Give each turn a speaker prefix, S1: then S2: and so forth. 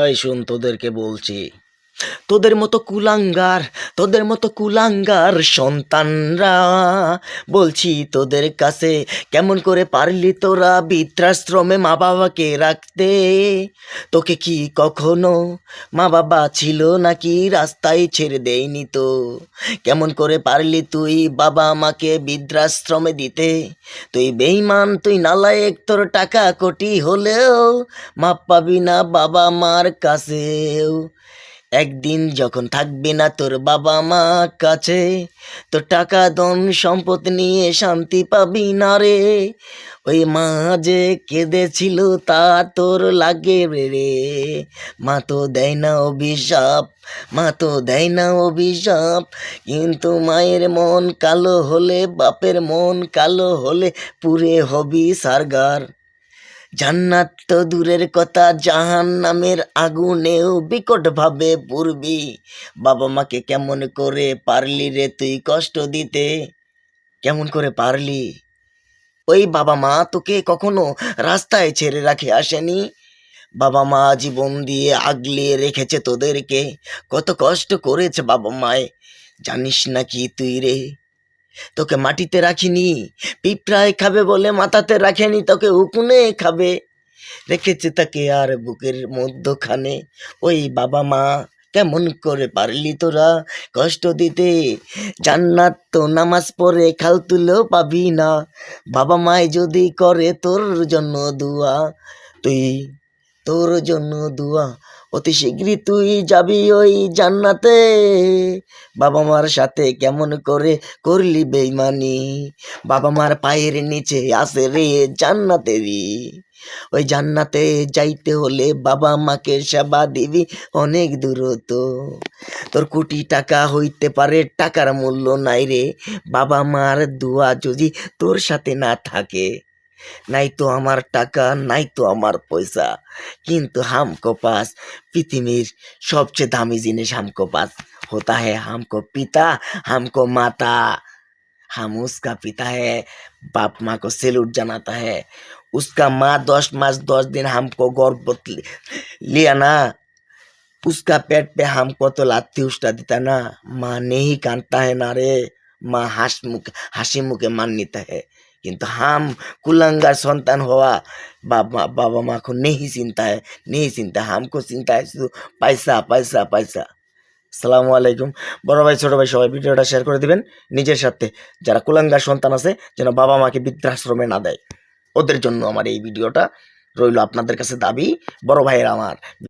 S1: এই শুন, তোদেরকে বলছি, তোদের মতো কুলাঙ্গার, তোদের মতো কুলাঙ্গার সন্তানরা, বলছি তোদের কাছে, কেমন করে পারলি তোরা বৃদ্ধাশ্রমে মা বাবাকে রাখতে? তোকে কি কখনো মা বাবা ছিল নাকি রাস্তায় ছেড়ে দেয়নি? তো কেমন করে পারলি তুই বাবা মাকে বৃদ্ধাশ্রমে দিতে? তুই বেঈমান, তুই নালায়েক, তোর টাকা কোটি হলেও মাপ পাবি না বাবা মার কাছেও। একদিন যখন থাকবি না তোর বাবা মা কাছে, তোর টাকা ধন সম্পদ নিয়ে শান্তি পাবি না রে। ওই মা যে কেঁদেছিল তা তোর লাগে রে। মা তো দেয় না অভিশাপ, মা তো দেয় না অভিশাপ, কিন্তু মায়ের মন কালো হলে, বাপের মন কালো হলে পুরে হবি সারগার। জান্নাত তো দূরের কথা, জাহান্নামের আগুনেও বিকট ভাবে পুড়বি। বাবা মাকে কেমন করে পারলি রে তুই কষ্ট দিতে? কেমন করে পারলি? ওই বাবা মা তোকে কখনো রাস্তায় ছেড়ে রাখে আসেনি? বাবা মা জীবন দিয়ে আগলিয়ে রেখেছে তোদেরকে। কত কষ্ট করেছে বাবা মায়, জানিস নাকি তুই রে? তোকে মাটিতে রাখিনি, পিঁপড়ায় খাবে বলে মাথাতে রাখেনি, তোকে উকুনে খাবে রেখেছে তাকে আর বুকের মধ্যখানে। ওই বাবা মা কেমন করে পারলি তোরা কষ্ট দিতে? জান্নাত তো নামাজ পড়ে খাল তুলেও পাবি না, বাবা মায় যদি করে তোর জন্য দুয়া, তুই, তোর জন্য দুয়া, অতি শীঘ্রই তুই যাবি ওই জান্নাতে। বাবা মার সাথে কেমন করে করলি বেইমানি? বাবা মার পায়ের নিচে আসে রে জান্নাতেরই। ওই জান্নাতে যাইতে হলে বাবা মাকে সেবা দিবি অনেক দূরত্ব। তোর কোটি টাকা হইতে পারে, টাকার মূল্য নাই রে বাবা মার দোয়া যদি তোর সাথে না থাকে। নাই তো আমার টাকা, নাই তো আমার পয়সা, কিন্তু হামকো পাস পৃথিবীর সবচেয়ে দামি জিনিস হামকো পাস होता है। हमको पिता, हमको माता, हम उसका पिता है, बाप माँ को सैल्यूट जनाता है। उसका माँ 10 मास 10 दिन हमको गर्भ लिया ना, उसका पेट पे हमको तो लाती उष्टा देता ना। माँ नहीं कांदता है ना रे, माँ হাসি মুখে মান নিতে है। কিন্তু হাম কুলাঙ্গার সন্তান হওয়া, বাবা বাবা মা को नहीं চিন্তা है, नहीं চিন্তা, हमको চিন্তা है শুধু পয়সা পয়সা পয়সা। আসসালামু আলাইকুম। বড় ভাই ছোট ভাই সবাই ভিডিওটা শেয়ার করে দিবেন নিজের সাথে। যারা কুলাঙ্গার সন্তান আছে যেন বাবা মাকে বৃদ্ধাশ্রমে না দেয়, ওদের জন্য আমার এই ভিডিওটা রইল আপনাদের কাছে দাবি, বড় ভাইয়ের আমার।